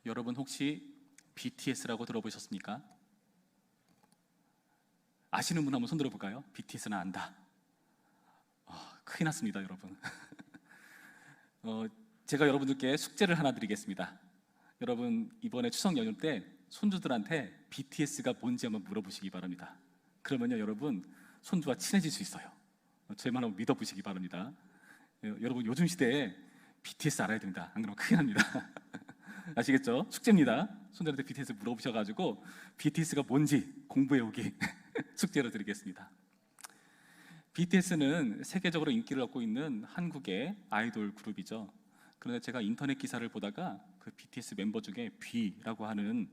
여러분 혹시 BTS라고 들어보셨습니까? 아시는 분 한번 손 들어볼까요? BTS는 안다. 큰일 났습니다, 여러분. 제가 여러분들께 숙제를 하나 드리겠습니다. 여러분 이번에 추석 연휴 때 손주들한테 BTS가 뭔지 한번 물어보시기 바랍니다. 그러면요 여러분 손주와 친해질 수 있어요. 제 말 한번 믿어보시기 바랍니다. 여러분 요즘 시대에 BTS 알아야 됩니다. 안 그러면 큰일 납니다. 아시겠죠? 숙제입니다. 손주한테 BTS 물어보셔가지고 BTS가 뭔지 공부해오기 숙제로 드리겠습니다. BTS는 세계적으로 인기를 얻고 있는 한국의 아이돌 그룹이죠. 그런데 제가 인터넷 기사를 보다가 그 BTS 멤버 중에 B라고 하는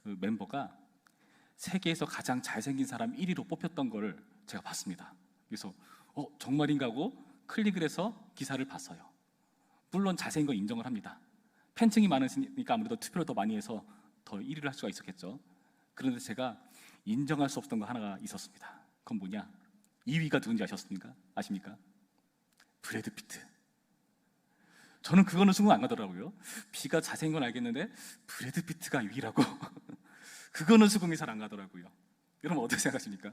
그 멤버가 세계에서 가장 잘생긴 사람 1위로 뽑혔던 걸 제가 봤습니다. 그래서 정말인가 하고 클릭을 해서 기사를 봤어요. 물론 잘생긴 건 인정을 합니다. 팬층이 많으니까 아무래도 투표를 더 많이 해서 더 1위를 할 수가 있었겠죠. 그런데 제가 인정할 수 없었던 거 하나가 있었습니다. 그건 뭐냐? 2위가 누군지 아십니까? 브래드 피트. 저는 그거는 순간 안 가더라고요. B가 잘생긴 건 알겠는데 브래드 피트가 2위라고 그거는 수긍이 잘 안 가더라고요. 여러분 어떻게 생각하십니까?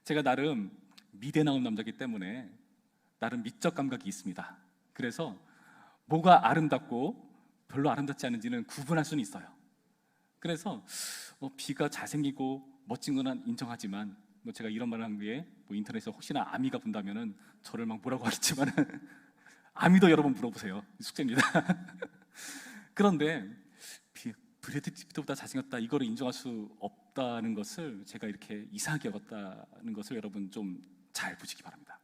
제가 나름 미대 나온 남자이기 때문에 나름 미적 감각이 있습니다. 그래서 뭐가 아름답고 별로 아름답지 않은지는 구분할 수는 있어요. 그래서 B가 잘생기고 멋진 건 인정하지만 제가 이런 말을 한 게 인터넷에서 혹시나 아미가 본다면은 저를 막 뭐라고 하겠지만은 아미도 여러분 물어보세요. 숙제입니다. 그런데 브래드 피트보다 잘생겼다 이거를 인정할 수 없다는 것을 제가 이렇게 이상하게 여겼다는 것을 여러분 좀 잘 보시기 바랍니다.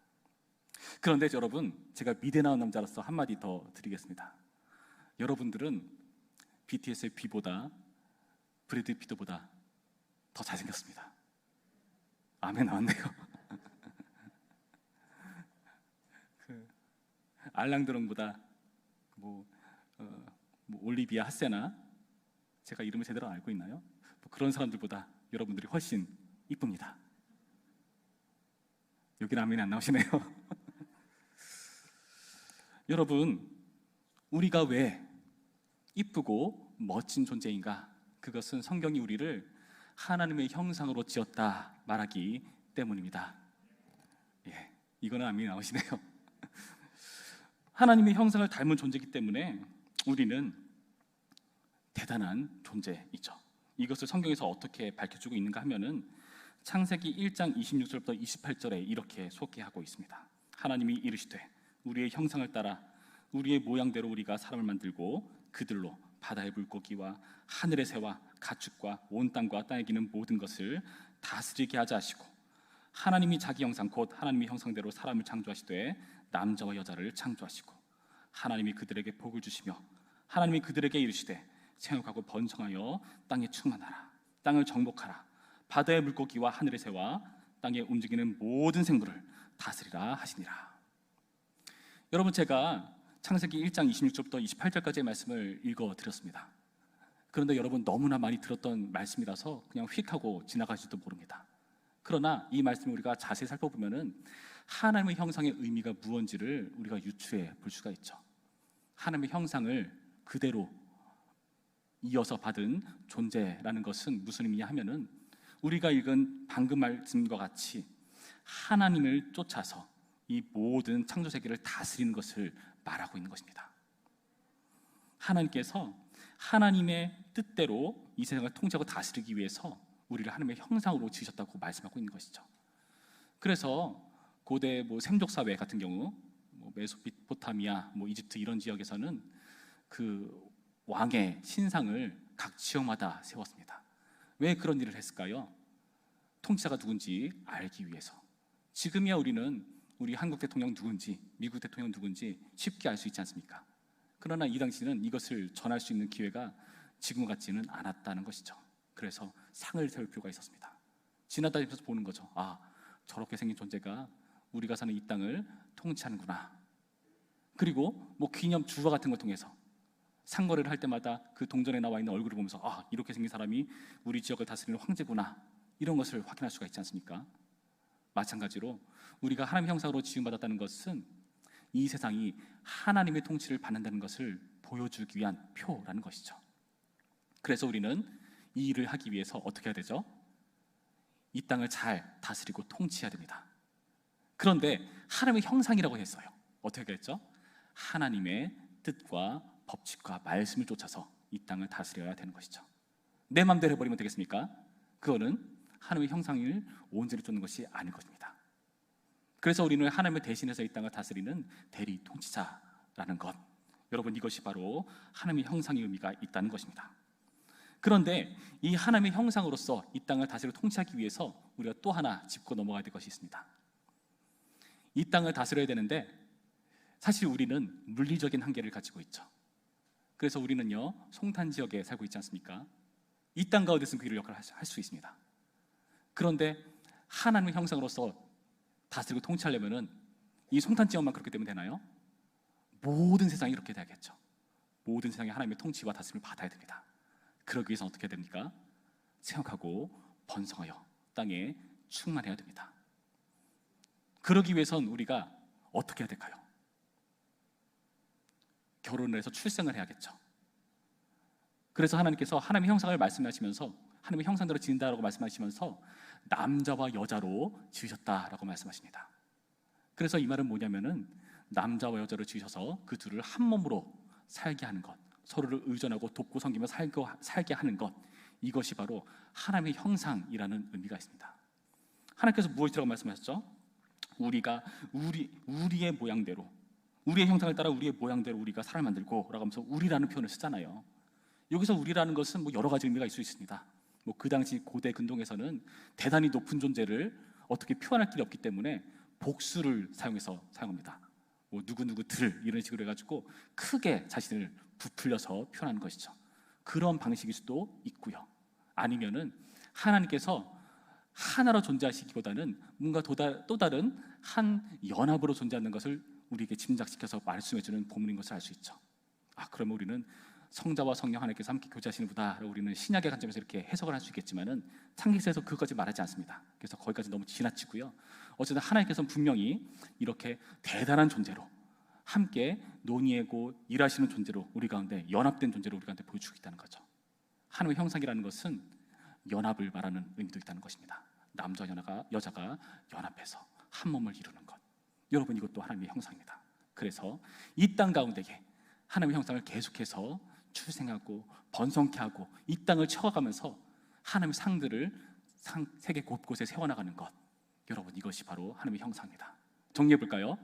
그런데 여러분 제가 미대 나온 남자로서 한마디 더 드리겠습니다. 여러분들은 BTS의 B보다 브래드 피트보다 더 잘생겼습니다. 아멘 나왔네요. 알랑드롱보다 올리비아 하세나 제가 이름을 제대로 알고 있나요? 그런 사람들보다 여러분들이 훨씬 이쁩니다. 여기는 아멘이 안 나오시네요. 여러분 우리가 왜 이쁘고 멋진 존재인가? 그것은 성경이 우리를 하나님의 형상으로 지었다 말하기 때문입니다. 이거는 아멘이 나오시네요. 하나님의 형상을 닮은 존재이기 때문에 우리는 대단한 존재이죠. 이것을 성경에서 어떻게 밝혀주고 있는가 하면은 창세기 1장 26절부터 28절에 이렇게 소개하고 있습니다. 하나님이 이르시되 우리의 형상을 따라 우리의 모양대로 우리가 사람을 만들고 그들로 바다의 물고기와 하늘의 새와 가축과 온 땅과 땅에 기는 모든 것을 다스리게 하자 하시고 하나님이 자기 형상 곧 하나님의 형상대로 사람을 창조하시되 남자와 여자를 창조하시고 하나님이 그들에게 복을 주시며 하나님이 그들에게 이르시되 생육하고 번성하여 땅에 충만하라 땅을 정복하라 바다의 물고기와 하늘의 새와 땅에 움직이는 모든 생물을 다스리라 하시니라. 여러분 제가 창세기 1장 26절부터 28절까지의 말씀을 읽어드렸습니다. 그런데 여러분 너무나 많이 들었던 말씀이라서 그냥 휙 하고 지나가실지도 모릅니다. 그러나 이 말씀을 우리가 자세히 살펴보면은 하나님의 형상의 의미가 무엇인지를 우리가 유추해 볼 수가 있죠. 하나님의 형상을 그대로 이어서 받은 존재라는 것은 무슨 의미냐 하면은 우리가 읽은 방금 말씀과 같이 하나님을 쫓아서 이 모든 창조 세계를 다스리는 것을 말하고 있는 것입니다. 하나님께서 하나님의 뜻대로 이 세상을 통치하고 다스리기 위해서 우리를 하나님의 형상으로 지으셨다고 말씀하고 있는 것이죠. 그래서 고대 생족사회 같은 경우 메소포타미아, 이집트 이런 지역에서는 그 왕의 신상을 각 지역마다 세웠습니다. 왜 그런 일을 했을까요? 통치자가 누군지 알기 위해서. 지금이야 우리는 우리 한국 대통령 누군지, 미국 대통령 누군지 쉽게 알 수 있지 않습니까? 그러나 이 당시는 이것을 전할 수 있는 기회가 지금 같지는 않았다는 것이죠. 그래서 상을 세울 필요가 있었습니다. 지나다니면서 보는 거죠. 저렇게 생긴 존재가 우리가 사는 이 땅을 통치하는구나. 그리고 기념 주화 같은 걸 통해서 상거래를 할 때마다 그 동전에 나와 있는 얼굴을 보면서 이렇게 생긴 사람이 우리 지역을 다스리는 황제구나, 이런 것을 확인할 수가 있지 않습니까? 마찬가지로 우리가 하나님의 형상으로 지음받았다는 것은 이 세상이 하나님의 통치를 받는다는 것을 보여주기 위한 표라는 것이죠. 그래서 우리는 이 일을 하기 위해서 어떻게 해야 되죠? 이 땅을 잘 다스리고 통치해야 됩니다. 그런데 하나님의 형상이라고 했어요. 어떻게 했죠? 하나님의 뜻과 법칙과 말씀을 쫓아서 이 땅을 다스려야 되는 것이죠. 내 마음대로 해버리면 되겠습니까? 그거는 하나님의 형상을 온전히 쫓는 것이 아닐 것입니다. 그래서 우리는 하나님을 대신해서 이 땅을 다스리는 대리 통치자라는 것, 여러분, 이것이 바로 하나님의 형상의 의미가 있다는 것입니다. 그런데 이 하나님의 형상으로서 이 땅을 다스리고 통치하기 위해서 우리가 또 하나 짚고 넘어가야 될 것이 있습니다. 이 땅을 다스려야 되는데 사실 우리는 물리적인 한계를 가지고 있죠. 그래서 우리는요, 송탄 지역에 살고 있지 않습니까? 이 땅 가운데서는 그 일을 역할을 할 수 있습니다. 그런데 하나님의 형상으로서 다스리고 통치하려면은 이 송탄 지역만 그렇게 되면 되나요? 모든 세상이 이렇게 돼야겠죠. 모든 세상이 하나님의 통치와 다스림을 받아야 됩니다. 그러기 위해서 어떻게 해야 됩니까? 생각하고 번성하여 땅에 충만해야 됩니다. 그러기 위해선 우리가 어떻게 해야 될까요? 결혼을 해서 출생을 해야겠죠. 그래서 하나님께서 하나님의 형상을 말씀하시면서 하나님의 형상대로 지은다라고 말씀하시면서 남자와 여자로 지으셨다라고 말씀하십니다. 그래서 이 말은 뭐냐면은 남자와 여자를 지으셔서 그 둘을 한 몸으로 살게 하는 것, 서로를 의존하고 돕고 섬기며 살게 하는 것, 이것이 바로 하나님의 형상이라는 의미가 있습니다. 하나님께서 무엇이라고 말씀하셨죠? 우리가 우리의 모양대로, 우리의 형상을 따라 우리의 모양대로 우리가 사람을 만들고 라고 하면서 우리라는 표현을 쓰잖아요. 여기서 우리라는 것은 여러 가지 의미가 있을 수 있습니다. 그 당시 고대 근동에서는 대단히 높은 존재를 어떻게 표현할 길이 없기 때문에 복수를 사용합니다. 누구누구들 이런 식으로 해가지고 크게 자신을 부풀려서 표현하는 것이죠. 그런 방식일 수도 있고요. 아니면은 하나님께서 하나로 존재하시기보다는 뭔가 또 다른 한 연합으로 존재하는 것을 우리에게 짐작시켜서 말씀해주는 본문인 것을 알 수 있죠. 그러면 우리는 성자와 성령 하나님께서 함께 교제하시는 분이다, 우리는 신약의 관점에서 이렇게 해석을 할 수 있겠지만은 창세기에서 그것까지 말하지 않습니다. 그래서 거기까지 너무 지나치고요. 어쨌든 하나님께서는 분명히 이렇게 대단한 존재로 함께 논의하고 일하시는 존재로 우리 가운데 연합된 존재로 우리 가운데 보여주고 있다는 거죠. 하나님의 형상이라는 것은 연합을 말하는 의미도 있다는 것입니다. 남자와 여자가 연합해서 한 몸을 이루는 것, 여러분, 이것도 하나님의 형상입니다. 그래서 이 땅 가운데에 하나님의 형상을 계속해서 출생하고 번성케 하고 이 땅을 채워가면서 하나님의 상들을 세계 곳곳에 세워나가는 것, 여러분, 이것이 바로 하나님의 형상입니다. 정리해볼까요?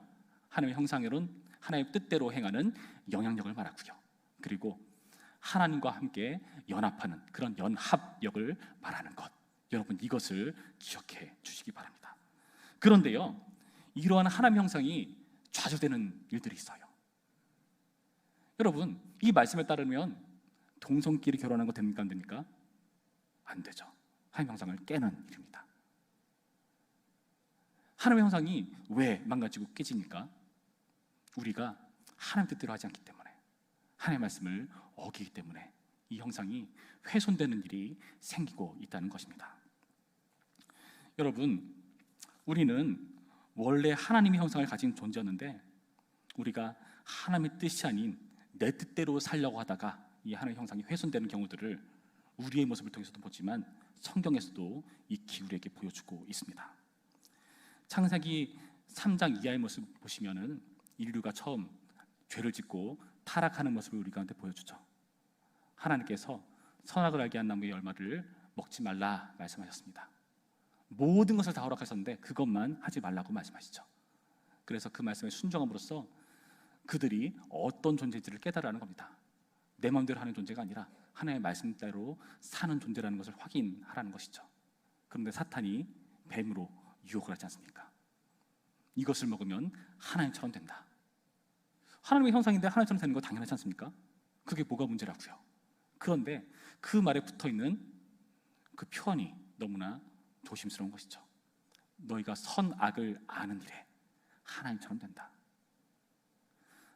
하나님의 형상으로는 하나님의 뜻대로 행하는 영향력을 말하고요, 그리고 하나님과 함께 연합하는 그런 연합력을 말하는 것, 여러분, 이것을 기억해 주시기 바랍니다. 그런데요, 이러한 하나님의 형상이 좌절되는 일들이 있어요. 여러분, 이 말씀에 따르면 동성끼리 결혼한 거 됩니까? 안 됩니까? 안 되죠. 하나님의 형상을 깨는 일입니다. 하나님의 형상이 왜 망가지고 깨집니까? 우리가 하나님 뜻대로 하지 않기 때문에, 하나님의 말씀을 어기기 때문에 이 형상이 훼손되는 일이 생기고 있다는 것입니다. 여러분, 우리는 원래 하나님의 형상을 가진 존재였는데 우리가 하나님의 뜻이 아닌 내 뜻대로 살려고 하다가 이 하나님의 형상이 훼손되는 경우들을 우리의 모습을 통해서도 보지만 성경에서도 익히 우리에게 보여주고 있습니다. 창세기 3장 이하의 모습 보시면은 인류가 처음 죄를 짓고 타락하는 모습을 우리 가운데 보여주죠. 하나님께서 선악을 알게 한 나무의 열매를 먹지 말라 말씀하셨습니다. 모든 것을 다 허락하셨는데 그것만 하지 말라고 말씀하시죠. 그래서 그 말씀에 순종함으로써 그들이 어떤 존재인지를 깨달으라는 겁니다. 내 마음대로 하는 존재가 아니라 하나님의 말씀대로 사는 존재라는 것을 확인하라는 것이죠. 그런데 사탄이 뱀으로 유혹을 하지 않습니까? 이것을 먹으면 하나님처럼 된다. 하나님의 형상인데 하나님처럼 되는 거 당연하지 않습니까? 그게 뭐가 문제라고요. 그런데 그 말에 붙어있는 그 표현이 너무나 조심스러운 것이죠. 너희가 선악을 아는 일에 하나님처럼 된다.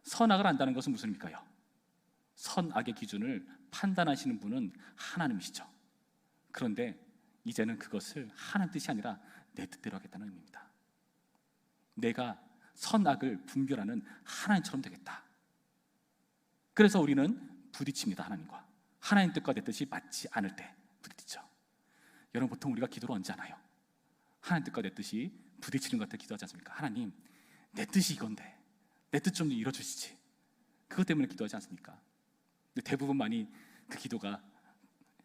선악을 안다는 것은 무슨 의미일까요? 선악의 기준을 판단하시는 분은 하나님이시죠. 그런데 이제는 그것을 하나님 뜻이 아니라 내 뜻대로 하겠다는 의미입니다. 내가 선악을 분별하는 하나님처럼 되겠다. 그래서 우리는 부딪힙니다. 하나님과. 하나님 뜻과 내 뜻이 맞지 않을 때 부딪히죠. 여러분, 보통 우리가 기도를 언제 하나요? 하나님 뜻과 내 뜻이 부딪히는 것 같아 기도하지 않습니까? 하나님, 내 뜻이 이건데 내 뜻 좀 이뤄주시지. 그것 때문에 기도하지 않습니까? 근데 대부분 많이 그 기도가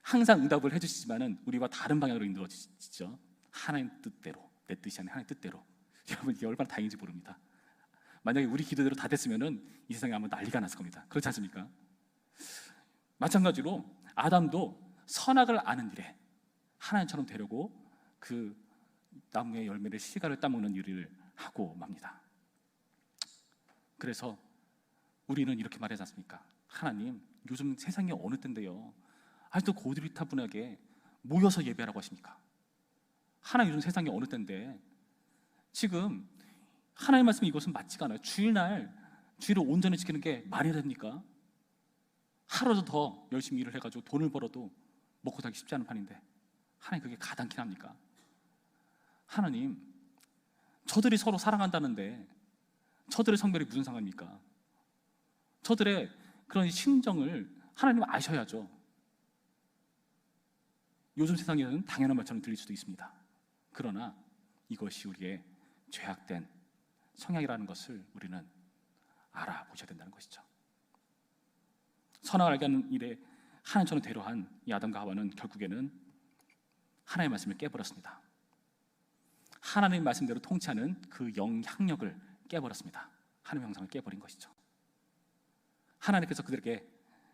항상 응답을 해주시지만은 우리와 다른 방향으로 인도해지죠. 하나님 뜻대로, 내 뜻이 아닌 하나님 뜻대로. 여러분, 이게 얼마나 다행인지 모릅니다. 만약에 우리 기도대로 다 됐으면은 이 세상에 아마 난리가 났을 겁니다. 그렇지 않습니까? 마찬가지로 아담도 선악을 아는 일에 하나님처럼 되려고 그 나무의 열매를 씨가를 따먹는 일을 하고 맙니다. 그래서 우리는 이렇게 말하지 않습니까? 하나님, 요즘 세상이 어느 때인데요, 아직도 고리타분하게 모여서 예배하라고 하십니까? 하나님, 요즘 세상이 어느 때인데 지금 하나님 말씀이 이것은 맞지가 않아요. 주일날 주일을 온전히 지키는 게 말이 됩니까? 하루라도 더 열심히 일을 해가지고 돈을 벌어도 먹고 살기 쉽지 않은 판인데 하나님, 그게 가당키나 합니까? 하나님, 저들이 서로 사랑한다는데 저들의 성별이 무슨 상관입니까? 저들의 그런 심정을 하나님은 아셔야죠. 요즘 세상에는 당연한 말처럼 들릴 수도 있습니다. 그러나 이것이 우리의 죄악된 성향이라는 것을 우리는 알아보셔야 된다는 것이죠. 선악을 알게 하는 일에 하나님처럼 대로한 이 아담과 하와는 결국에는 하나님의 말씀을 깨버렸습니다. 하나님의 말씀대로 통치하는 그 영향력을 깨버렸습니다. 하나님의 형상을 깨버린 것이죠. 하나님께서 그들에게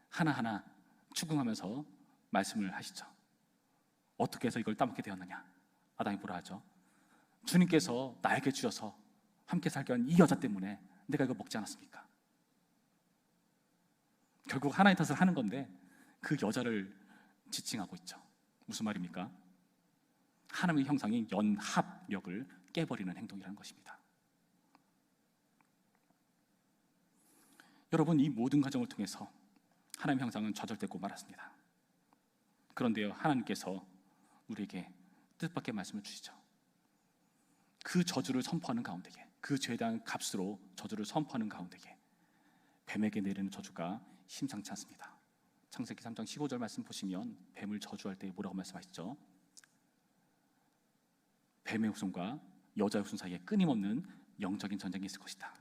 하나하나 추궁하면서 말씀을 하시죠. 어떻게 해서 이걸 따먹게 되었느냐? 아담이 뭐라 하죠? 주님께서 나에게 주셔서 함께 살게 한 이 여자 때문에 내가 이거 먹지 않았습니까? 결국 하나의 탓을 하는 건데 그 여자를 지칭하고 있죠. 무슨 말입니까? 하나님의 형상인 연합력을 깨버리는 행동이라는 것입니다. 여러분, 이 모든 과정을 통해서 하나님의 형상은 좌절되고 말았습니다. 그런데요, 하나님께서 우리에게 뜻밖의 말씀을 주시죠. 그 저주를 선포하는 가운데에, 그 죄에 대한 값으로 저주를 선포하는 가운데에 뱀에게 내리는 저주가 심상치 않습니다. 창세기 3장 15절 말씀 보시면 뱀을 저주할 때 뭐라고 말씀하시죠? 뱀의 후손과 여자의 후손 사이에 끊임없는 영적인 전쟁이 있을 것이다.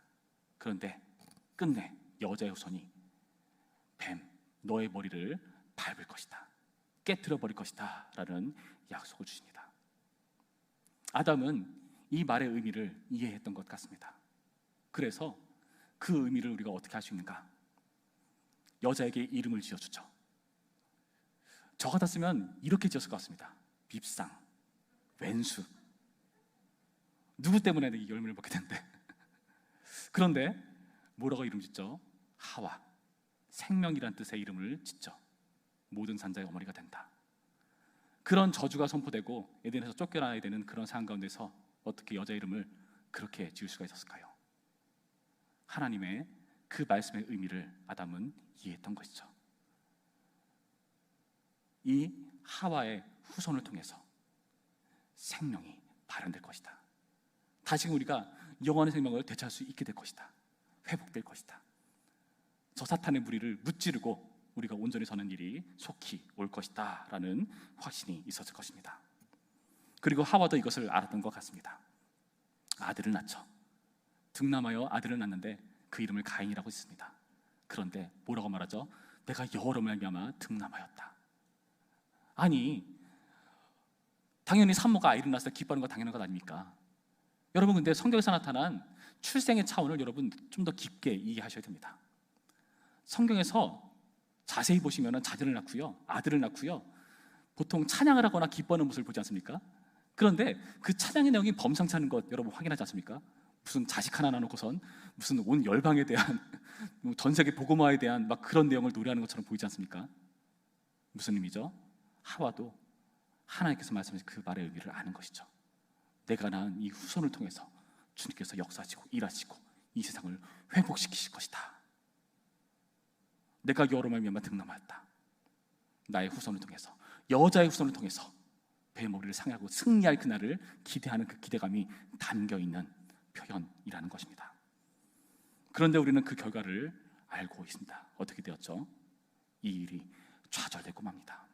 그런데 끝내 여자의 후손이 뱀, 너의 머리를 밟을 것이다, 깨트려 버릴 것이다 라는 약속을 주십니다. 아담은 이 말의 의미를 이해했던 것 같습니다. 그래서 그 의미를 우리가 어떻게 할 수 있는가? 여자에게 이름을 지어주죠. 저 같았으면 이렇게 지었을 것 같습니다. 밉상, 왼수. 누구 때문에 이 열매를 먹게 된대? 그런데 뭐라고 이름 짓죠? 하와, 생명이란 뜻의 이름을 짓죠. 모든 산자의 어머니가 된다. 그런 저주가 선포되고 에덴에서 쫓겨나야 되는 그런 상황 가운데서 어떻게 여자 이름을 그렇게 지을 수가 있었을까요? 하나님의 그 말씀의 의미를 아담은 이해했던 것이죠. 이 하와의 후손을 통해서 생명이 발현될 것이다. 다시금 우리가 영원한 생명을 되찾을 수 있게 될 것이다. 회복될 것이다. 저 사탄의 무리를 무찌르고 우리가 온전히 서는 일이 속히 올 것이다 라는 확신이 있었을 것입니다. 그리고 하와도 이것을 알았던 것 같습니다. 아들을 낳죠. 등남하여 아들을 낳는데 그 이름을 가인이라고 했습니다. 그런데 뭐라고 말하죠? 내가 여호와로 말미암아 등남하였다. 아니, 당연히 산모가 아이를 낳았을 때 기뻐하는 거 당연한 것 아닙니까? 여러분, 근데 성경에서 나타난 출생의 차원을 여러분 좀 더 깊게 이해하셔야 됩니다. 성경에서 자세히 보시면 자녀를 낳고요, 아들을 낳고요, 보통 찬양을 하거나 기뻐하는 모습을 보지 않습니까? 그런데 그 찬양의 내용이 범상치 않은 것 여러분 확인하지 않습니까? 무슨 자식 하나 나놓고선 무슨 온 열방에 대한 전 세계 복음화에 대한 막 그런 내용을 노래하는 것처럼 보이지 않습니까? 무슨 의미죠? 하와도 하나님께서 말씀하신 그 말의 의미를 아는 것이죠. 내가 낳은 이 후손을 통해서 주님께서 역사하시고 일하시고 이 세상을 회복시키실 것이다. 내가 여호와로 말미암아 등남하였다. 나의 후손을 통해서, 여자의 후손을 통해서 뱀의 머리를 상하고 승리할 그날을 기대하는 그 기대감이 담겨있는 표현이라는 것입니다. 그런데 우리는 그 결과를 알고 있습니다. 어떻게 되었죠? 이 일이 좌절되고 맙니다.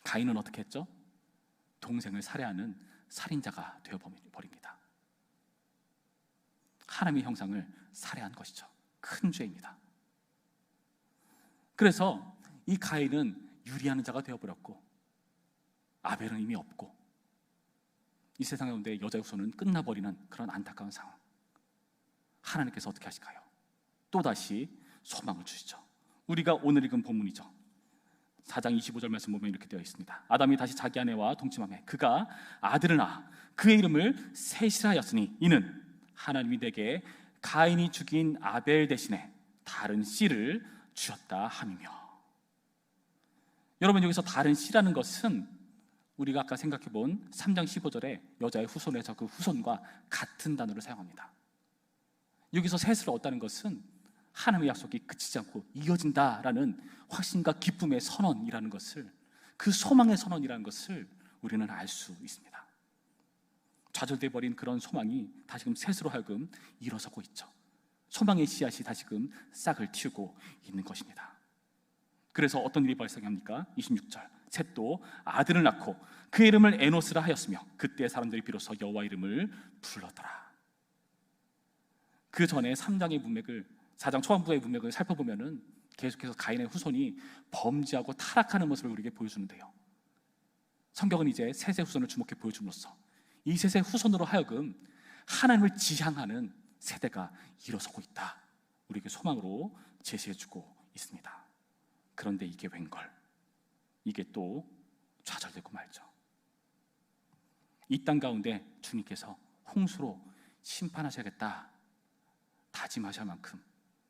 가인은 어떻게 했죠? 동생을 살해하는 살인자가 되어버립니다. 하나님의 형상을 살해한 것이죠. 큰 죄입니다. 그래서 이 가인은 유리하는 자가 되어버렸고 아벨은 이미 없고 이 세상 가운데 여자의 후손은 끝나버리는 그런 안타까운 상황. 하나님께서 어떻게 하실까요? 또다시 소망을 주시죠. 우리가 오늘 읽은 본문이죠. 4장 25절 말씀 보면 이렇게 되어 있습니다. 아담이 다시 자기 아내와 동침하매 그가 아들을 낳아 그의 이름을 셋이라 하였으니 이는 하나님이 내게 가인이 죽인 아벨 대신에 다른 씨를 주셨다 함이며. 여러분, 여기서 다른 씨라는 것은 우리가 아까 생각해본 3장 15절에 여자의 후손에서 그 후손과 같은 단어를 사용합니다. 여기서 셋을 얻다는 것은 하나님의 약속이 그치지 않고 이어진다라는 확신과 기쁨의 선언이라는 것을, 그 소망의 선언이라는 것을 우리는 알 수 있습니다. 좌절돼 버린 그런 소망이 다시금 셋으로 하여금 일어서고 있죠. 소망의 씨앗이 다시금 싹을 틔우고 있는 것입니다. 그래서 어떤 일이 발생합니까? 26절, 셋도 아들을 낳고 그의 이름을 에노스라 하였으며 그때 사람들이 비로소 여호와 이름을 불렀더라. 그 전에 3장의 문맥을, 4장 초반부의 문맥을 살펴보면은 계속해서 가인의 후손이 범죄하고 타락하는 모습을 우리에게 보여주는데요, 성경은 이제 셋의 후손을 주목해 보여줌으로써 이 셋의 후손으로 하여금 하나님을 지향하는 세대가 일어서고 있다, 우리에게 소망으로 제시해주고 있습니다. 그런데 이게 웬걸, 이게 또 좌절되고 말죠. 이 땅 가운데 주님께서 홍수로 심판하셔야겠다 다짐하실 만큼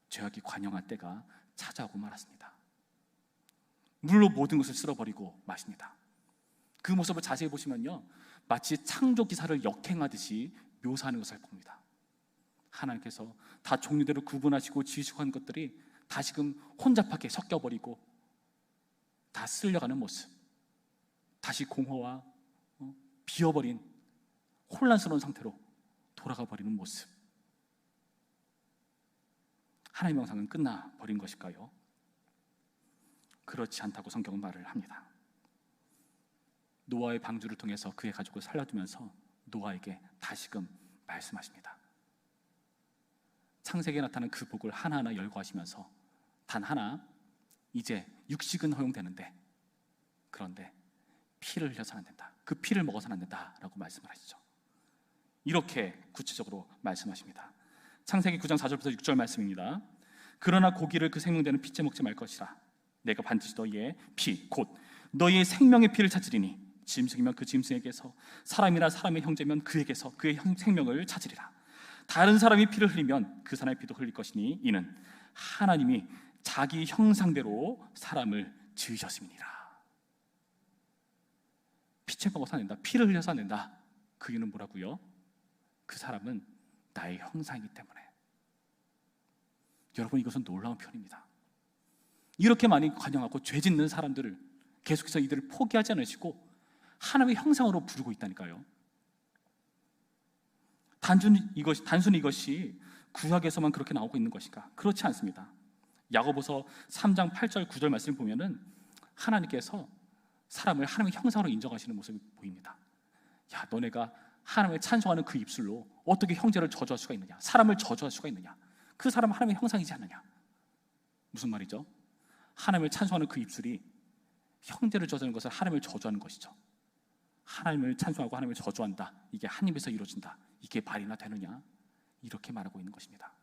죄악이 관영한 때가 찾아오고 말았습니다. 물로 모든 것을 쓸어버리고 마십니다. 그 모습을 자세히 보시면요, 마치 창조 기사를 역행하듯이 묘사하는 것을 봅니다. 하나님께서 다 종류대로 구분하시고 지으시고 한 것들이 다시금 혼잡하게 섞여버리고 다 쓸려가는 모습, 다시 공허와 비어버린 혼란스러운 상태로 돌아가 버리는 모습. 하나님의 형상은 끝나버린 것일까요? 그렇지 않다고 성경은 말을 합니다. 노아의 방주를 통해서 그의 가족을 살려두면서 노아에게 다시금 말씀하십니다. 창세기에 나타난 그 복을 하나하나 열거하시면서 단 하나, 이제 육식은 허용되는데 그런데 피를 흘려서는 안 된다, 그 피를 먹어서는 안 된다라고 말씀을 하시죠. 이렇게 구체적으로 말씀하십니다. 창세기 9장 4절부터 6절 말씀입니다. 그러나 고기를 그 생명되는 피째 먹지 말 것이라. 내가 반드시 너희의 피, 곧 너희의 생명의 피를 찾으리니 짐승이면 그 짐승에게서, 사람이나 사람의 형제면 그에게서 그의 생명을 찾으리라. 다른 사람이 피를 흘리면 그 사람의 피도 흘릴 것이니 이는 하나님이 자기 형상대로 사람을 지으셨음이니라. 피째 먹어서 안 된다, 피를 흘려서 안 된다. 그 이유는 뭐라고요? 그 사람은 나의 형상이기 때문에. 여러분, 이것은 놀라운 표현입니다. 이렇게 많이 관영하고 죄 짓는 사람들을 계속해서 이들을 포기하지 않으시고 하나님의 형상으로 부르고 있다니까요. 단순히 이것이 구약에서만 그렇게 나오고 있는 것인가? 그렇지 않습니다. 야고보서 3장 8절 9절 말씀을 보면은 하나님께서 사람을 하나님의 형상으로 인정하시는 모습이 보입니다. 야, 너네가 하나님을 찬송하는 그 입술로 어떻게 형제를 저주할 수가 있느냐, 사람을 저주할 수가 있느냐, 그 사람은 하나님의 형상이지 않느냐. 무슨 말이죠? 하나님을 찬송하는 그 입술이 형제를 저주하는 것을 하나님을 저주하는 것이죠. 하나님을 찬송하고 하나님을 저주한다, 이게 한 입에서 이루어진다, 이게 말이나 되느냐, 이렇게 말하고 있는 것입니다.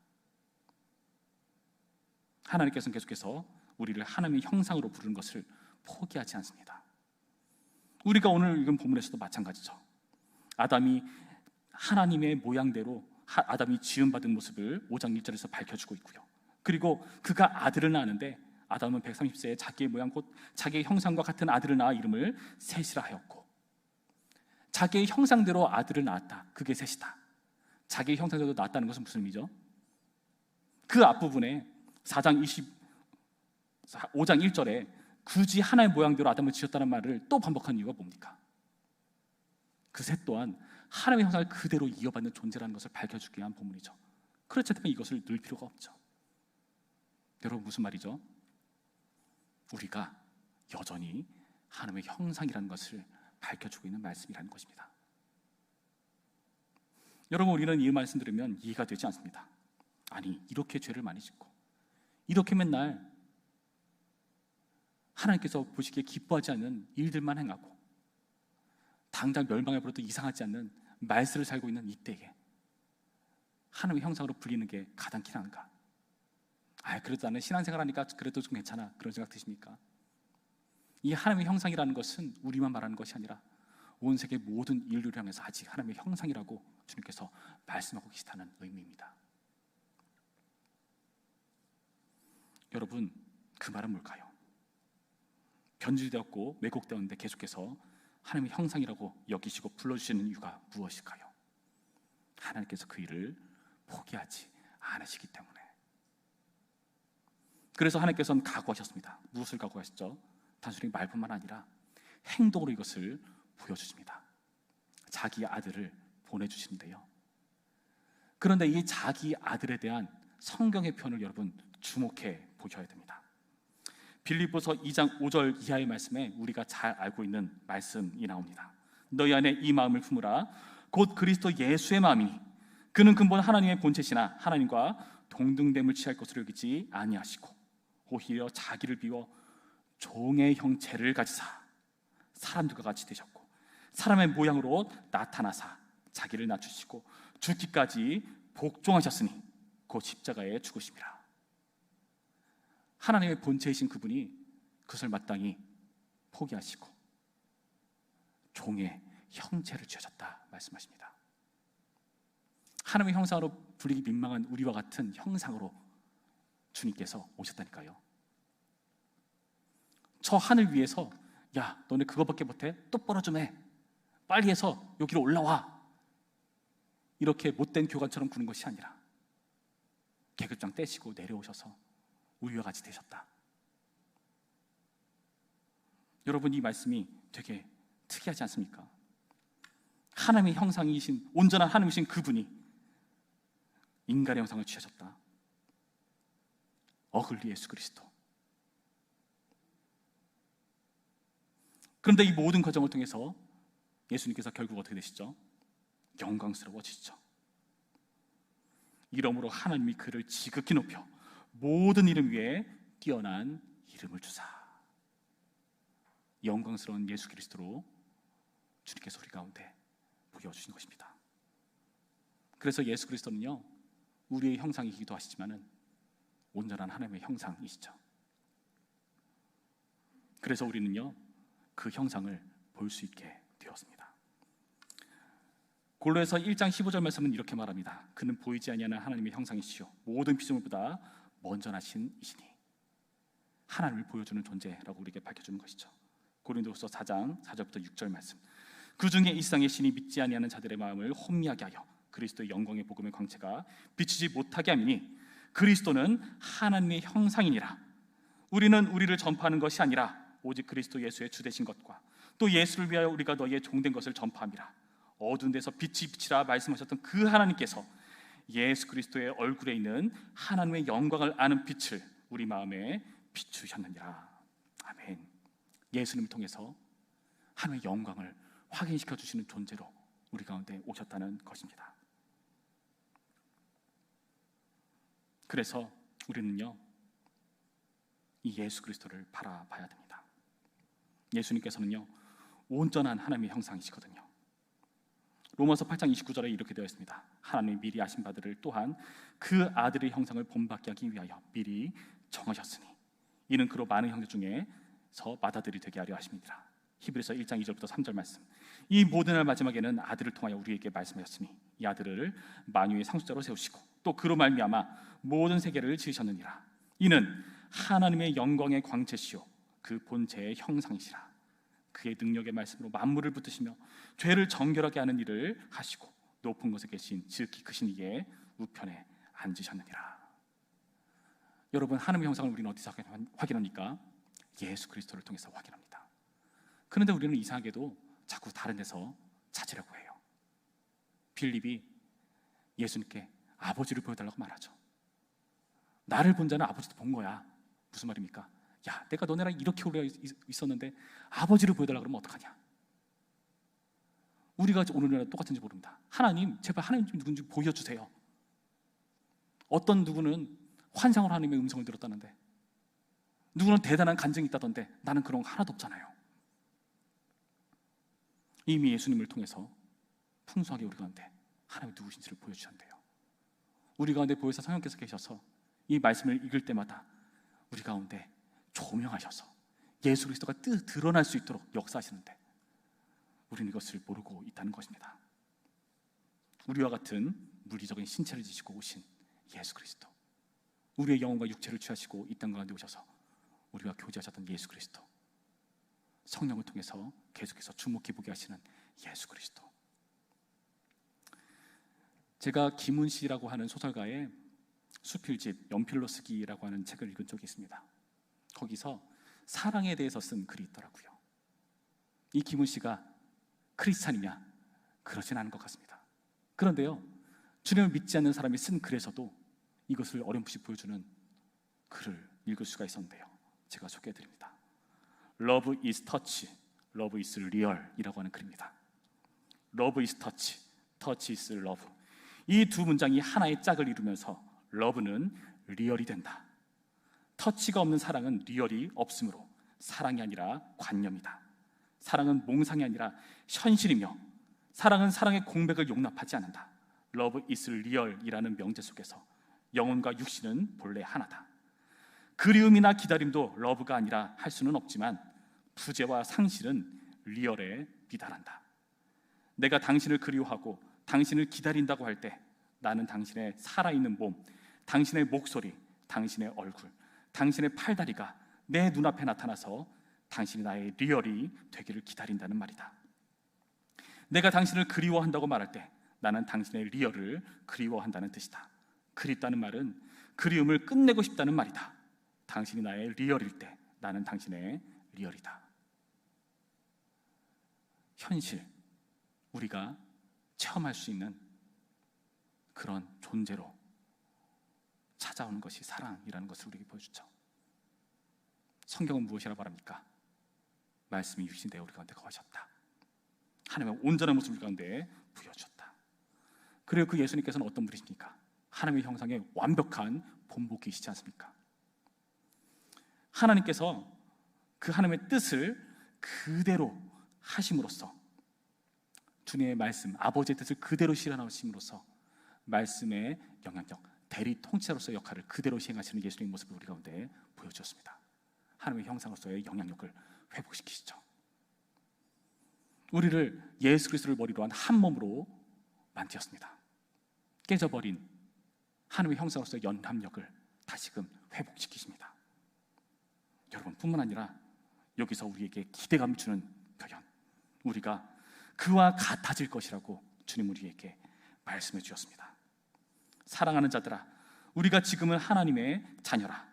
하나님께서는 계속해서 우리를 하나님의 형상으로 부르는 것을 포기하지 않습니다. 우리가 오늘 읽은 본문에서도 마찬가지죠. 아담이 하나님의 모양대로 아담이 지음받은 모습을 5장 1절에서 밝혀주고 있고요. 그리고 그가 아들을 낳았는데 아담은 130세에 자기의 모양 곧 자기의 형상과 같은 아들을 낳아 이름을 셋이라 하였고, 자기의 형상대로 아들을 낳았다, 그게 셋이다. 자기의 형상대로 낳았다는 것은 무슨 의미죠? 그 앞부분에 5장 1절에 굳이 하나의 모양대로 아담을 지었다는 말을 또 반복한 이유가 뭡니까? 그 셋 또한 하나님의 형상을 그대로 이어받는 존재라는 것을 밝혀주기 위한 본문이죠. 그렇지 않다면 이것을 넣을 필요가 없죠. 여러분, 무슨 말이죠? 우리가 여전히 하나님의 형상이라는 것을 밝혀주고 있는 말씀이라는 것입니다. 여러분, 우리는 이 말씀 들으면 이해가 되지 않습니다. 아니, 이렇게 죄를 많이 짓고 이렇게 맨날 하나님께서 보시기에 기뻐하지 않는 일들만 행하고 당장 멸망해 버려도 이상하지 않는 말세를 살고 있는 이때에 하나님의 형상으로 불리는 게 가당키나 한가? 그래도 나는 신앙생활 하니까 그래도 좀 괜찮아, 그런 생각 드십니까? 이 하나님의 형상이라는 것은 우리만 말하는 것이 아니라 온 세계 모든 인류를 향해서 아직 하나님의 형상이라고 주님께서 말씀하고 계시다는 의미입니다. 여러분, 그 말은 뭘까요? 변질되었고 왜곡되었는데 계속해서 하나님의 형상이라고 여기시고 불러주시는 이유가 무엇일까요? 하나님께서 그 일을 포기하지 않으시기 때문에. 그래서 하나님께서는 각오하셨습니다. 무엇을 각오하셨죠? 단순히 말뿐만 아니라 행동으로 이것을 보여주십니다. 자기 아들을 보내주시는데요. 그런데 이 자기 아들에 대한 성경의 표현을 여러분 주목해 보셔야 됩니다. 빌립보서 2장 5절 이하의 말씀에 우리가 잘 알고 있는 말씀이 나옵니다. 너희 안에 이 마음을 품으라. 곧 그리스도 예수의 마음이니 그는 근본 하나님의 본체시나 하나님과 동등됨을 취할 것으로 여기지 아니하시고 오히려 자기를 비워 종의 형체를 가지사 사람들과 같이 되셨고 사람의 모양으로 나타나사 자기를 낮추시고 죽기까지 복종하셨으니 곧 십자가에 죽으심이라. 하나님의 본체이신 그분이 그것을 마땅히 포기하시고 종의 형체를 취하셨다 말씀하십니다. 하나님의 형상으로 불리기 민망한 우리와 같은 형상으로 주님께서 오셨다니까요. 저 하늘 위에서 야, 너네 그거밖에 못해? 똑바로 좀 해. 빨리 해서 여기로 올라와. 이렇게 못된 교관처럼 구는 것이 아니라 계급장 떼시고 내려오셔서 우리와 같이 되셨다. 여러분, 이 말씀이 되게 특이하지 않습니까? 하나님의 형상이신 온전한 하나님이신 그분이 인간의 형상을 취하셨다. 어글리 예수 그리스도. 그런데 이 모든 과정을 통해서 예수님께서 결국 어떻게 되시죠? 영광스러워지시죠. 이러므로 하나님이 그를 지극히 높여 모든 이름 위에 뛰어난 이름을 주사 영광스러운 예수 그리스도로 주님께서 우리 가운데 보여주신 것입니다. 그래서 예수 그리스도는요, 우리의 형상이기도 하시지만은 온전한 하나님의 형상이시죠. 그래서 우리는요, 그 형상을 볼 수 있게 되었습니다. 골로새서 1장 15절 말씀은 이렇게 말합니다. 그는 보이지 아니하는 하나님의 형상이시요 모든 피조물보다 먼저 나신 이시니. 하나님을 보여주는 존재라고 우리에게 밝혀주는 것이죠. 고린도후서 4장 4절부터 6절 말씀. 그 중에 이 세상의 신이 믿지 아니하는 자들의 마음을 혼미하게 하여 그리스도의 영광의 복음의 광채가 비치지 못하게 하미니 그리스도는 하나님의 형상이니라. 우리는 우리를 전파하는 것이 아니라 오직 그리스도 예수의 주되신 것과 또 예수를 위하여 우리가 너희의 종된 것을 전파함이라. 어두운 데서 빛이 비치라 말씀하셨던 그 하나님께서 예수 그리스도의 얼굴에 있는 하나님의 영광을 아는 빛을 우리 마음에 비추셨느니라. 아멘. 예수님을 통해서 하나님의 영광을 확인시켜 주시는 존재로 우리 가운데 오셨다는 것입니다. 그래서 우리는요, 이 예수 그리스도를 바라봐야 됩니다. 예수님께서는요, 온전한 하나님의 형상이시거든요. 로마서 8장 29절에 이렇게 되어 있습니다. 하나님이 미리 아신 바들을 또한 그 아들의 형상을 본받게 하기 위하여 미리 정하셨으니 이는 그로 많은 형제 중에서 맏아들이 되게 하려 하심이니라. 히브리서 1장 2절부터 3절 말씀. 이 모든 날 마지막에는 아들을 통하여 우리에게 말씀하셨으니 이 아들을 만유의 상속자로 세우시고 또 그로 말미암아 모든 세계를 지으셨느니라. 이는 하나님의 영광의 광채시요 그 본체의 형상이시라. 그의 능력의 말씀으로 만물을 붙드시며 죄를 정결하게 하는 일을 하시고 높은 곳에 계신 지극히 크신 이의 우편에 앉으셨느니라. 여러분, 하나님의 형상을 우리는 어디서 확인합니까? 예수 그리스도를 통해서 확인합니다. 그런데 우리는 이상하게도 자꾸 다른 데서 찾으려고 해요. 빌립이 예수님께 아버지를 보여달라고 말하죠. 나를 본 자는 아버지도 본 거야. 무슨 말입니까? 야, 내가 너네랑 이렇게 오래 있었는데 아버지를 보여달라고 그러면 어떡하냐? 우리가 오늘날 똑같은지 모릅니다. 하나님, 제발 하나님 좀 누군지 보여주세요. 어떤 누구는 환상으로 하나님의 음성을 들었다는데, 누구는 대단한 간증이 있다던데 나는 그런 거 하나도 없잖아요. 이미 예수님을 통해서 풍성하게 우리 가운데 하나님이 누구신지를 보여주셨는데요, 우리 가운데 보혜사 성령께서 계셔서 이 말씀을 읽을 때마다 우리 가운데 조명하셔서 예수 그리스도가 드러날 수 있도록 역사하시는데 우리는 이것을 모르고 있다는 것입니다. 우리와 같은 물리적인 신체를 지시고 오신 예수 그리스도, 우리의 영혼과 육체를 취하시고 이 땅 가운데 오셔서 우리와 교제하셨던 예수 그리스도, 성령을 통해서 계속해서 주목해 보게 하시는 예수 그리스도. 제가 김훈시라고 하는 소설가의 수필집 연필로 쓰기라고 하는 책을 읽은 적이 있습니다. 거기서 사랑에 대해서 쓴 글이 있더라고요. 이 김훈시가 크리스찬이냐? 그러진 않은 것 같습니다. 그런데요, 주님을 믿지 않는 사람이 쓴 글에서도 이것을 어렴풋이 보여주는 글을 읽을 수가 있었는데요, 제가 소개해드립니다. Love is touch, love is real 이라고 하는 글입니다. Love is touch, touch is love. 이 두 문장이 하나의 짝을 이루면서 러브는 리얼이 된다. 터치가 없는 사랑은 리얼이 없으므로 사랑이 아니라 관념이다. 사랑은 몽상이 아니라 현실이며 사랑은 사랑의 공백을 용납하지 않는다. Love is real 이라는 명제 속에서 영혼과 육신은 본래 하나다. 그리움이나 기다림도 러브가 아니라 할 수는 없지만 부재와 상실은 리얼에 미달한다. 내가 당신을 그리워하고 당신을 기다린다고 할 때 나는 당신의 살아있는 몸, 당신의 목소리, 당신의 얼굴, 당신의 팔다리가 내 눈앞에 나타나서 당신이 나의 리얼이 되기를 기다린다는 말이다. 내가 당신을 그리워한다고 말할 때 나는 당신의 리얼을 그리워한다는 뜻이다. 그립다는 말은 그리움을 끝내고 싶다는 말이다. 당신이 나의 리얼일 때 나는 당신의 리얼이다. 현실, 우리가 체험할 수 있는 그런 존재로 찾아오는 것이 사랑이라는 것을 우리에게 보여주죠. 성경은 무엇이라 말합니까? 말씀이 육신이 되어 우리 가운데 거하셨다. 하나님의 온전한 모습을 우리 가운데 부여주셨다. 그리고 그 예수님께서는 어떤 분이십니까? 하나님의 형상의 완벽한 본보기이시지 않습니까? 하나님께서 그 하나님의 뜻을 그대로 하심으로써, 주님의 말씀, 아버지의 뜻을 그대로 실현하심으로써 말씀의 영향력, 대리 통치자로서의 역할을 그대로 시행하시는 예수님의 모습을 우리 가운데 보여주었습니다. 하나님의 형상으로서의 영향력을 회복시키시죠. 우리를 예수 그리스도를 머리로 한 한 몸으로 만드셨습니다. 깨져버린 하나님의 형상으로서의 연합력을 다시금 회복시키십니다. 여러분, 뿐만 아니라 여기서 우리에게 기대감 주는 표현, 우리가 그와 같아질 것이라고 주님 우리에게 말씀해 주셨습니다. 사랑하는 자들아, 우리가 지금은 하나님의 자녀라.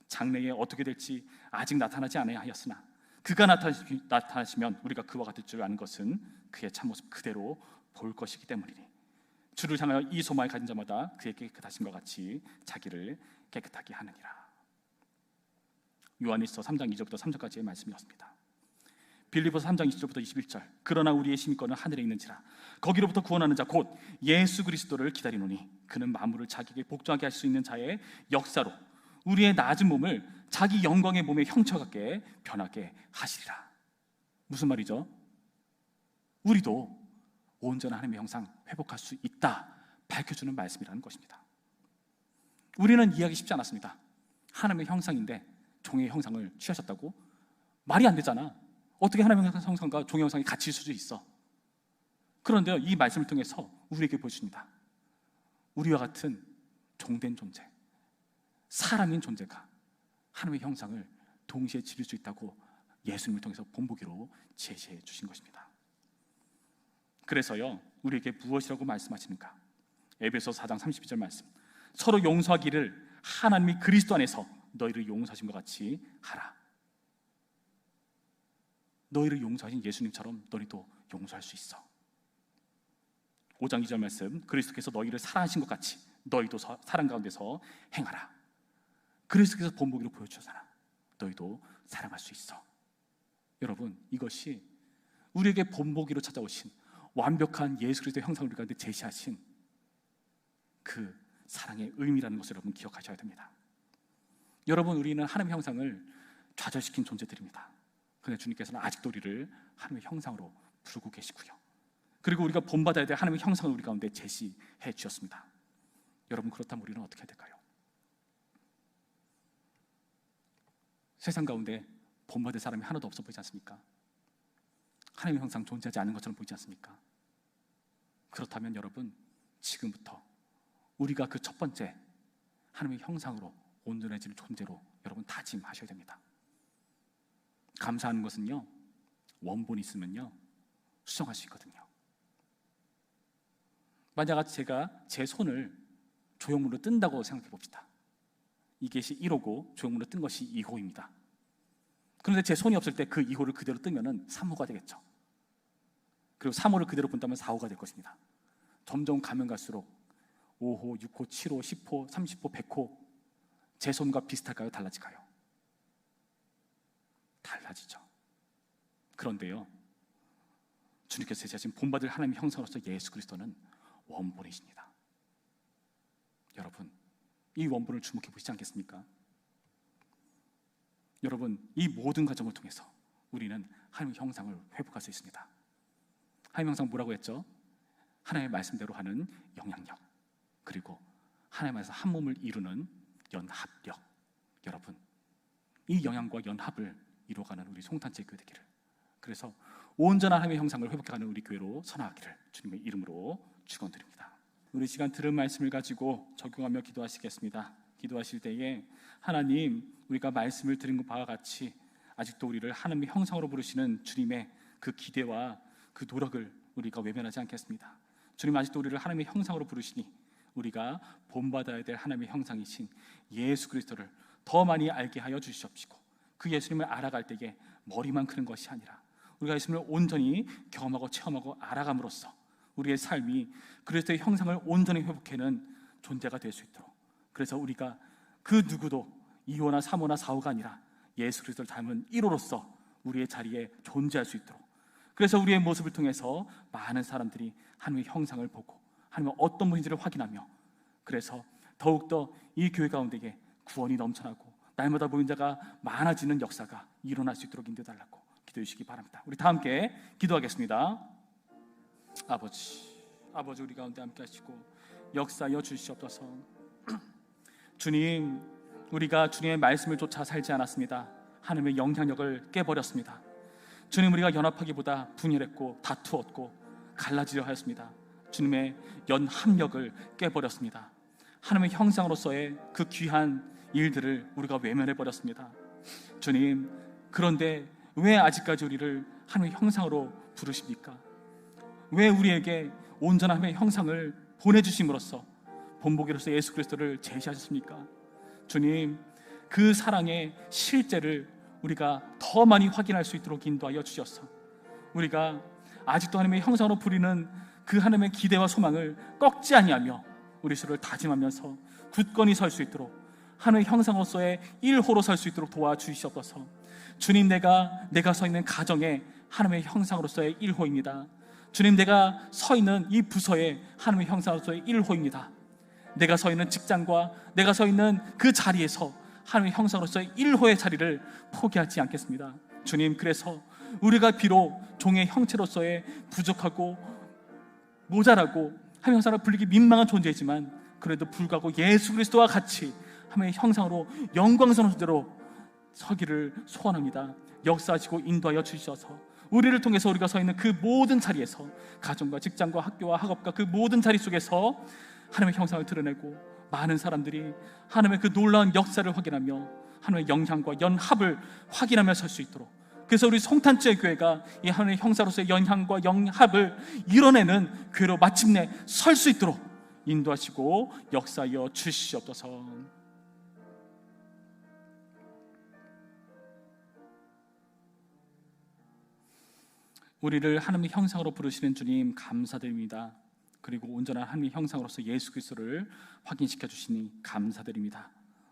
장래에 어떻게 될지 아직 나타나지 않아야 하였으나 그가 나타나시면 우리가 그와 같을 줄 아는 것은 그의 참모습 그대로 볼 것이기 때문이니 주를 향하여 이 소망을 가진 자마다 그의 깨끗하심과 같이 자기를 깨끗하게 하느니라. 요한일서 3장 2절부터 3절까지의 말씀이었습니다. 빌립보서 3장 20절부터 21절, 그러나 우리의 심권은 하늘에 있는지라 거기로부터 구원하는 자 곧 예수 그리스도를 기다리노니 그는 만물을 자기에게 복종하게 할 수 있는 자의 역사로 우리의 낮은 몸을 자기 영광의 몸에 형처같게 변하게 하시리라. 무슨 말이죠? 우리도 온전한 하나님의 형상 회복할 수 있다 밝혀주는 말씀이라는 것입니다. 우리는 이해하기 쉽지 않았습니다. 하나님의 형상인데 종의 형상을 취하셨다고? 말이 안 되잖아. 어떻게 하나님의 형상과 종의 형상이 같이 있을 수 있어? 그런데요, 이 말씀을 통해서 우리에게 보여줍니다. 우리와 같은 종된 존재, 사람인 존재가 하나님의 형상을 동시에 지닐 수 있다고 예수님을 통해서 본보기로 제시해 주신 것입니다. 그래서요, 우리에게 무엇이라고 말씀하십니까? 에베소 4장 32절 말씀, 서로 용서하기를 하나님이 그리스도 안에서 너희를 용서하신 것 같이 하라. 너희를 용서하신 예수님처럼 너희도 용서할 수 있어. 5장 2절 말씀, 그리스도께서 너희를 사랑하신 것 같이 너희도 사랑 가운데서 행하라. 그래서 본보기로 보여주잖아. 너희도 사랑할 수 있어. 여러분, 이것이 우리에게 본보기로 찾아오신 완벽한 예수 그리스도의 형상을 우리 가운데 제시하신 그 사랑의 의미라는 것을 여러분 기억하셔야 됩니다. 여러분, 우리는 하나님의 형상을 좌절시킨 존재들입니다. 그런데 주님께서는 아직도 우리를 하나님의 형상으로 부르고 계시고요, 그리고 우리가 본받아야 될 하나님의 형상을 우리 가운데 제시해 주셨습니다. 여러분, 그렇다면 우리는 어떻게 해야 될까요? 세상 가운데 본받을 사람이 하나도 없어 보이지 않습니까? 하나님의 형상 존재하지 않는 것처럼 보이지 않습니까? 그렇다면 여러분, 지금부터 우리가 그 첫 번째 하나님의 형상으로 온전해질 존재로 여러분 다짐하셔야 됩니다. 감사하는 것은요, 원본이 있으면요 수정할 수 있거든요. 만약 제가 제 손을 조형물로 뜬다고 생각해 봅시다. 이것이 1호고 조형물로 뜬 것이 2호입니다. 그런데 제 손이 없을 때 그 2호를 그대로 뜨면 3호가 되겠죠. 그리고 3호를 그대로 본다면 4호가 될 것입니다. 점점 가면 갈수록 5호, 6호, 7호, 10호, 30호, 100호 제 손과 비슷할까요? 달라질까요? 달라지죠. 그런데요, 주님께서 제시하신 본받을 하나님의 형상으로서 예수 그리스도는 원본이십니다. 여러분, 이 원본을 주목해 보시지 않겠습니까? 여러분, 이 모든 과정을 통해서 우리는 하나님의 형상을 회복할 수 있습니다. 하나님의 형상 뭐라고 했죠? 하나님의 말씀대로 하는 영향력, 그리고 하나님께서 한 몸을 이루는 연합력. 여러분, 이 영향과 연합을 이루어가는 우리 송탄제 교회 되기를, 그래서 온전한 하나님의 형상을 회복해가는 우리 교회로 선화하기를 주님의 이름으로 축원드립니다. 우리 시간 들은 말씀을 가지고 적용하며 기도하시겠습니다. 기도하실 때에 하나님, 우리가 말씀을 들은 바와 같이 아직도 우리를 하나님의 형상으로 부르시는 주님의 그 기대와 그 노력을 우리가 외면하지 않겠습니다. 주님, 아직도 우리를 하나님의 형상으로 부르시니 우리가 본받아야 될 하나님의 형상이신 예수 그리스도를 더 많이 알게 하여 주시옵시고, 그 예수님을 알아갈 때에 머리만 크는 것이 아니라 우리가 예수님을 온전히 경험하고 체험하고 알아감으로써 우리의 삶이 그리스도의 형상을 온전히 회복하는 존재가 될 수 있도록, 그래서 우리가 그 누구도 2호나 3호나 4호가 아니라 예수 그리스도를 닮은 1호로서 우리의 자리에 존재할 수 있도록, 그래서 우리의 모습을 통해서 많은 사람들이 하나님의 형상을 보고 하나님은 어떤 분인지를 확인하며, 그래서 더욱더 이 교회 가운데에 구원이 넘쳐나고 날마다 보인 자가 많아지는 역사가 일어날 수 있도록 인도해달라고 기도해 주시기 바랍니다. 우리 다 함께 기도하겠습니다. 아버지, 우리 가운데 함께 하시고 역사하여 주시옵소서. 주님, 우리가 주님의 말씀을 쫓아 살지 않았습니다. 하나님의 영향력을 깨버렸습니다. 주님, 우리가 연합하기보다 분열했고 다투었고 갈라지려 하였습니다. 주님의 연합력을 깨버렸습니다. 하나님의 형상으로서의 그 귀한 일들을 우리가 외면해버렸습니다. 주님, 그런데 왜 아직까지 우리를 하나님의 형상으로 부르십니까? 왜 우리에게 온전한 하나님의 형상을 보내주심으로써 본보기로서 예수 그리스도를 제시하셨습니까? 주님, 그 사랑의 실제를 우리가 더 많이 확인할 수 있도록 인도하여 주셔서 우리가 아직도 하나님의 형상으로 부리는 그 하나님의 기대와 소망을 꺾지 아니하며 우리 스스로를 다짐하면서 굳건히 설 수 있도록 하나님의 형상으로서의 1호로 설 수 있도록 도와주시옵소서. 주님, 내가 서 있는 가정에 하나님의 형상으로서의 1호입니다. 주님, 내가 서 있는 이 부서에 하나님의 형상으로서의 1호입니다. 내가 서 있는 직장과 내가 서 있는 그 자리에서 하나님의 형상으로서의 1호의 자리를 포기하지 않겠습니다. 주님, 그래서 우리가 비록 종의 형체로서의 부족하고 모자라고 하나님의 형상을 불리기 민망한 존재이지만 그래도 불구하고 예수 그리스도와 같이 하나님의 형상으로 영광스러운 존재로 서기를 소원합니다. 역사하시고 인도하여 주셔서 우리를 통해서 우리가 서 있는 그 모든 자리에서 가정과 직장과 학교와 학업과 그 모든 자리 속에서 하나님의 형상을 드러내고 많은 사람들이 하나님의 그 놀라운 역사를 확인하며 하나님의 영향과 연합을 확인하며 설 수 있도록, 그래서 우리 송탄제 교회가 이 하나님의 형상으로서의 연향과 연합을 이뤄내는 교회로 마침내 설 수 있도록 인도하시고 역사하여 주시옵소서. 우리를 하나님의 형상으로 부르시는 주님 감사드립니다. 그리고 온전한 하나님의 형상으로서 예수 그리스도를 확인시켜 주시니 감사드립니다.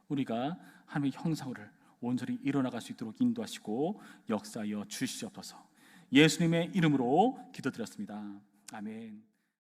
우리가 하나님의 형상을 온전히 일어나갈 수 있도록 인도하시고 역사하여 주시옵소서. 예수님의 이름으로 기도드렸습니다. 아멘.